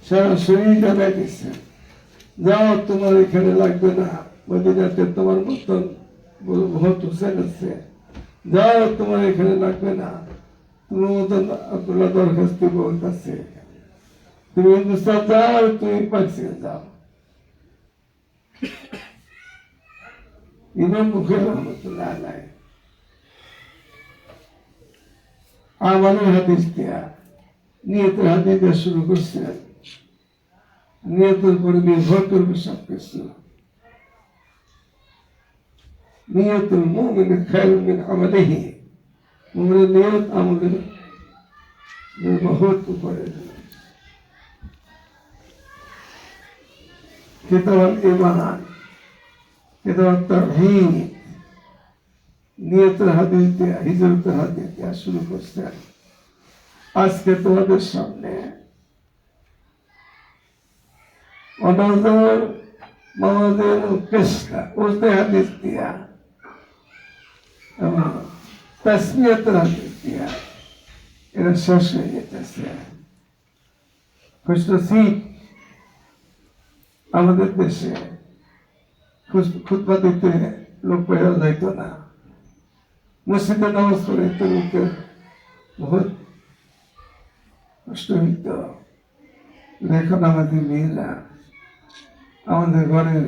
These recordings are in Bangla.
সারা শরীর জানাই দিচ্ছে, যাও তোমার এখানে লাগবে না, মদিনাতে তোমার মতন বহুত হুসেন আছে, যাও তোমার এখানে লাগবে না, তোমার মতন আব্দুল্লাহ দরখাস্তি বহুত আছে, তুমি হিন্দুস্তান যাও, তুমি পাকিস্তান যাও। ইমাম বুখারী রহমাতুল্লাহ আলাইহি আমাদের হাদিস দিয়া নিয়তের হাদিস দিয়া শুরু করছেন। নিয়তের উপরে নির্ভর করবে সবকিছু। নিয়তুল মুমিন খায়রুম মিন আমালিহি, মুমিনের নিয়ত আমাদের বহুত উপরে। কিতাব ঈমান, কিতাব তাওহীদ, নিয়তের হাদিস দিয়া হিজরতের হাদিস দিয়া শুরু করছেন। আজকে তোমাদের সামনে অনাদর মামাদের কেসটা উল্টে হাদিস দিয়া এবং তাসমিয়াতের হাদিস দিয়া এরা শেষ হয়ে যেতেছে। খুশনসিব আমাদের দেশে খুতবা দিতে লোক পাওয়া যাইত না, মসজিদে নামাজ পড়াইতে লোকের বহুত কষ্ট হইত। এখন আমাদের মেয়েরা, আমাদের ঘরের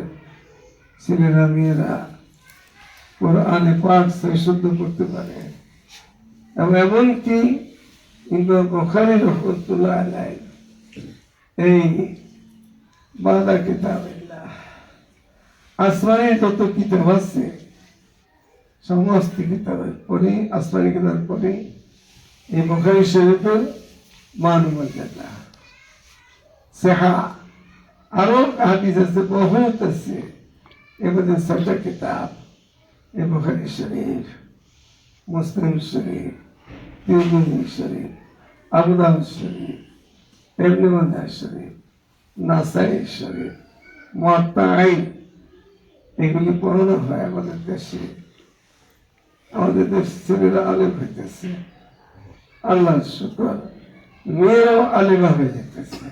ছেলেরা মেয়েরা কোরআনে পাক শুদ্ধ করতে পারে। এবং এমনকি ইমাম বুখারী রাহমাতুল্লাহ আলাইহি এই বাদা কিতাবিল্লাহ আসমানি যত কিতাব আছে সমস্ত কিতাবের পরে, আসমানি কিতাব পরে এই বুখারী শরীফের মান মর্যাদা সেহা আরো হাদিস আছে, বহুত আছে। এর মধ্যে 6টা কিতাব, এই বুখারী শরীফ, মুসলিম শরীফ, তিরমিজি শরীফ, আবু দাউদ শরীফ, ইবনে মাজাহ শরীফ, নাসাই শরীফ, মুয়াত্তা, এগুলি পড়ানো হয় আমাদের দেশে। আমাদের দেশ ছেলেরা আলেম হইতেছে, আল্লাহর শুকর, মেয়েরাও আলেমা হয়ে যেতেছে।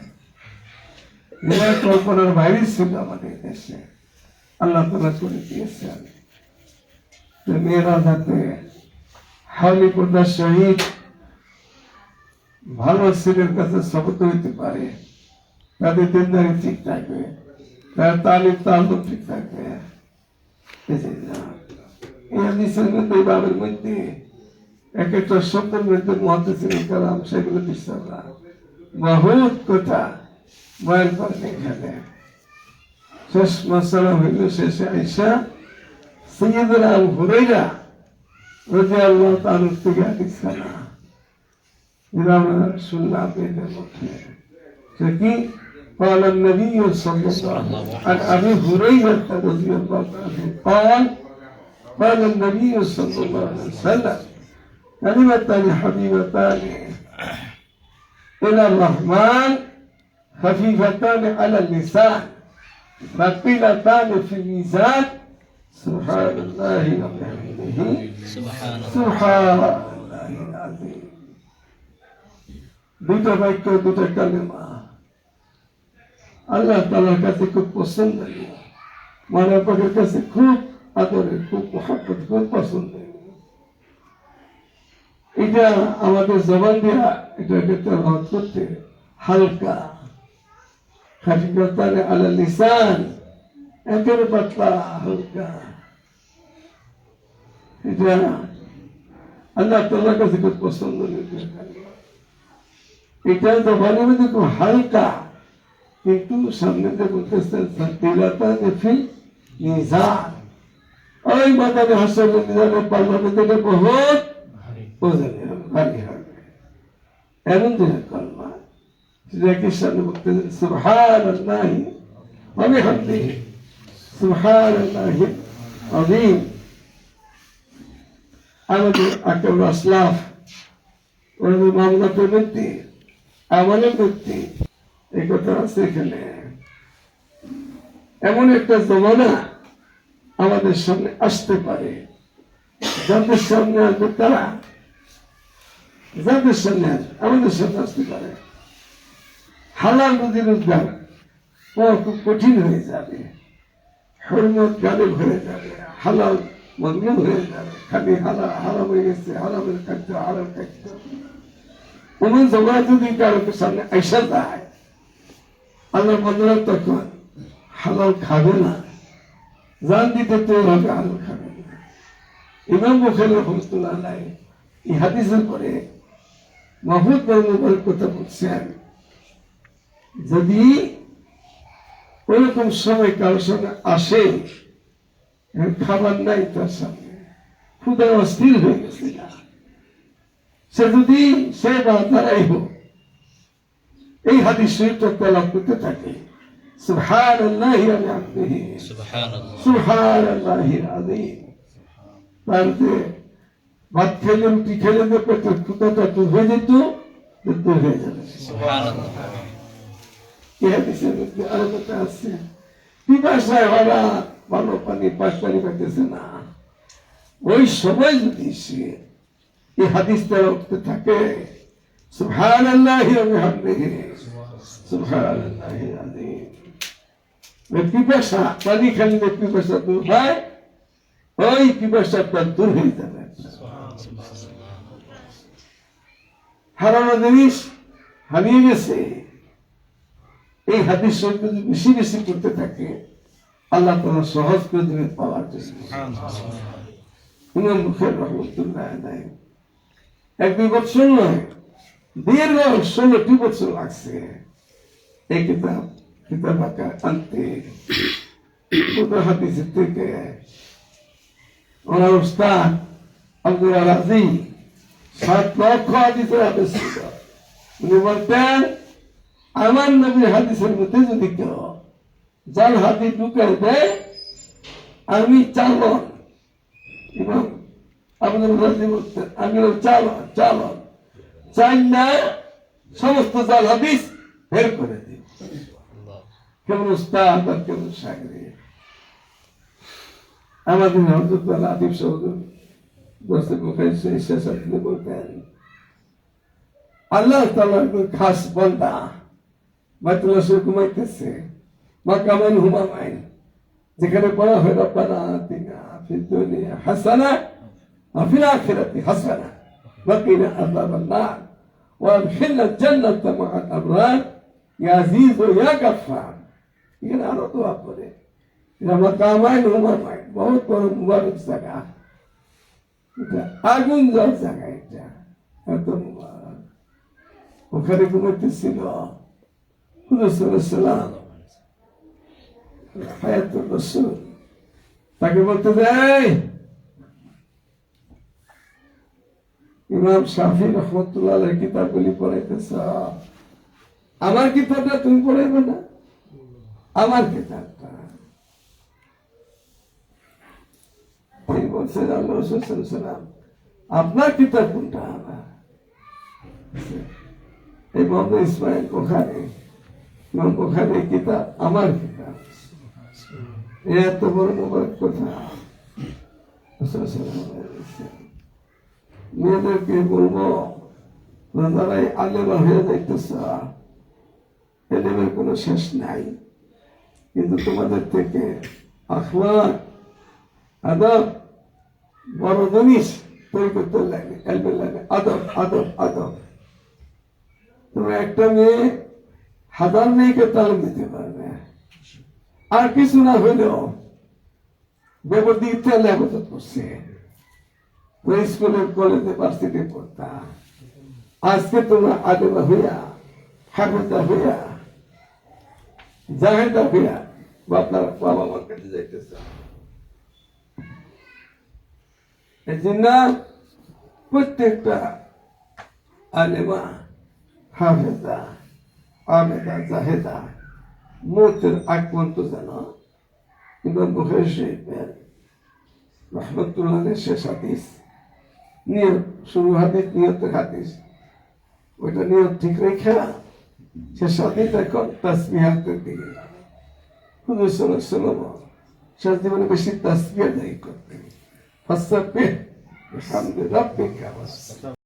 মেয়েরা কল্পনার বাইরে ছিল আমাদের দেশে, আল্লাহ তাআলা করে দিয়েছেন। মেয়েরা যাতে হাওলি পর্দার সহিত ভালো ছেলের কাছে শপথ হইতে পারে, তাদের দিনদারি ঠিক থাকবে, তার তালিম তাল্লুক ঠিক থাকবে। এই হাদিসের মধ্যে, এই বাবের মধ্যে এক একটা শব্দের মধ্যে মুহাদ্দিসিন কালাম সেগুলো বিশ্বাস না, বহুত কথা বয়ান করেন এখানে। শেষ মাসালা হইল শেষে আইসা সাইয়্যিদুনা আবু হুরায়রা রাদিয়াল্লাহু তাআলা থেকে হাদিস কানা যেটা আমরা শুনলাম এদের মধ্যে। সে কি قال النبي صلى الله عليه وسلم عن ابي هريره رضي الله عنه قال النبي صلى الله عليه وسلم كلمتان حبيبتان الى الرحمن خفيفتان على اللسان ثقيلتان في الميزان سبحان الله وبحمده سبحان الله العظيم। দুটো বাক্য, দুটো কালেমা আল্লাহ তাআলার কাছে খুব পছন্দনীয়, মানব পাকের কাছে খুব আদরের, খুব মহব্বত, খুব পছন্দনীয়। এটা আমাদের জবান দিয়া এটাকে তেলাওয়াত করতে হালকা, খাফিফাতান আলা লিসান, একেবারে পাতলা হালকা। এটা আল্লাহ তাআলার কাছে খুব পছন্দনীয়। এটা জবানের মধ্যে খুব হালকা, কিন্তু সামনে বলতেছেন সাকিলাতান ফিল মিজান, ওই মাদানে হাসরের মিজানে পাল্লাতে থেকে বহুত ওজনের ভারী হবে। এমন দিনের কলমা যেটাকে সামনে বলতেছেন সুবহানাল্লাহি ওয়া বিহামদিহি সুবহানাল্লাহি আযীম। আমাদের আকাল আসলাফ ওদের মামলাতের মধ্যে, আমাদের মধ্যে এই কথা আছে। এখানে এমন একটা জমানা আমাদের সামনে আসতে পারে, যাদের সামনে আসবে তারা, যাদের সামনে আসবে আমাদের সামনে আসতে পারে, হালাল রুজি রোজগার খুব কঠিন হয়ে যাবে, হরমত গালে ভরে যাবে, হালাল মন্দ হয়ে যাবে, খালি হারাম হয়ে গেছে, হারামের খাদ্য হারাম খাদ্য। কোনো জমা যদি কারো সামনে আইসা যায়, আল্লাহ বন্ধুরা তখন হালাল খাবে না, জান দিতে তো হবে, হালাল খাবে না। ইমাম বুখারী রাহমাতুল্লাহ আলাইহি এই হাদিসের পরে মাহমুদ মুবারক কথা বলছেন, যদি ওইরকম সময় কারোর সঙ্গে আসে, খাবার নাই তার সামনে, ক্ষুধা অস্থির হয়ে গেছে, সে যদি সে বা তারাই হোক এই হাদিস শরীফটা তেলাওয়াত করতে থাকে, সুবহানাল্লাহি ওয়া বিহামদিহি সুবহানাল্লাহিল আযীম, তার যে ভাত খেলে রুটি খেলে যে পেটের ক্ষুধাটা দূর হয়ে যেত, দূর হয়ে যাবে। এই হাদিসের মধ্যে আরো কথা আছে, পিপাসায় ওরা ভালো পানি পানি পাইতেছে না, ওই সময় যদি সে এই হাদিস তেলাওয়াত করতে থাকে, সুবহানাল্লাহি ওয়া বিহামদিহি সুবহানাল্লাহিল আযীম, পিপাসা পানি খেলে পিপাসা দূর হয়, ওই পিপাসাটা দূর হয়ে যাবে। হারানো জিনিস হারিয়ে গেছে, এই হাদিস শরীফ যদি বেশি বেশি করতে থাকে, আল্লাহ তাআলা সহজ করে দিবেন পাওয়ার জন্য। ইমাম বুখারী রাহমাতুল্লাহ আলাইহি 1-2 বছর নয়, দীর্ঘ 16টি বছর লাগছে এই কিতাব আকার আনতে। হাদিসের থেকে ওনার উস্তাদ আব্দুল রাজি 7 লক্ষ হাদিসের হাদিস ছিল। উনি বলতেন, আমার নবীর হাদিসের মধ্যে যদি কেউ জাল হাদিস ঢুকে দেয়, আমি চালন। ইমাম আব্দুল রাজি বলতেন, আমি চালন চাই না, সমস্ত জাল হাদিস বের করে দিই। কেমন উস্তাদ আর কেমন শাগরিদ। আমাদের হযরত আদিব সহদর দর্শক মুখাইছে বলতেন, আল্লাহ তাআলার খাস বান্দা বাইতুল্লাহ শরীফ ঘুমাইতেছে, মাকামান হুমামাইন, যেখানে পড়া হয় রব্বানা আতিনা ফিদ দুনিয়া হাসানা ওয়া ফিল আখিরাতি হাসানা ওয়া কিনা আযাবান নার ওয়া আদখিলনা জান্নাতা মা'আল আবরার ইয়া আজিজ ইয়া গাফফার। এখানে আরো দোয়া করে, মাকামান হুমামাইন বহুত বড় মুবারক জায়গা, এটা আগুন জল জায়গা, এটা এত মুবারক। ওখানে ঘুমাইতেছিল হুজুর সাল্লাল্লাহু আলাইহি ওয়াসাল্লাম, হায়াতুর রাসূল, তাকে বলতে যায়, ইমাম শাফি রাহমাতুল্লাহ আলাইহির কিতাবগুলি পড়াইতেছ, আমার কিতাবটা তুমি পড়াইবে না? আমার কিতাবটা। তিনি বলছেন, আল্লাহ রাসূল সাল্লাল্লাহু আলাইহি ওয়াসাল্লাম, আপনার কিতাব কোনটা? এই মোহাম্মদ ইসমাইল বুখারী, ইমাম বুখারীর কিতাব আমার কিতাব। এত বড় মুবারক কথা। মেয়েদেরকে বলবো, যারাই আলেমা হয়ে যাইতেছ, এলেমের কোনো শেষ নাই, কিন্তু তোমাদের থেকে আখলাক আদব বড় জিনিস তৈরি করতে লাগে, এলমের লাগে, আদব আদব আদব। তোমরা একটা মেয়ে 1000 মেয়েকে তালিম দিতে পারবে, আর কিছু না হইলেও বেবদি ইত্যাদি আবাদত করছে, স্কুলে কলেজে ভার্সিটি পড়তা, আজকে তোমরা আলেমা হইয়া, হাফেজা হইয়া, জাহেদা হইয়া আপনার বাবা মার কাছে যাইতেছ। এই জন্য প্রত্যেকটা আলেমা, হাফেজা, আবেদা, জাহেদা মৌতের আগ পর্যন্ত যেন ইমাম বুখারী শরীফের রাহমাতুল্লাহ আলাইহি শেষ হাদিস, নিয়ত শুরু হাদিস, নিয়তের হাদিস, ওইটা নিয়ত ঠিক রেখে শেষ হাদিস এখন তাসবিহাতের দিকে। হুজুর সাল্লাল্লাহু আলাইহি ওয়াসাল্লাম শেষ জীবনে বেশি তাসবিহ দায়ী করতেন। ফাসাব্বিহ বিহামদি রাব্বিকা।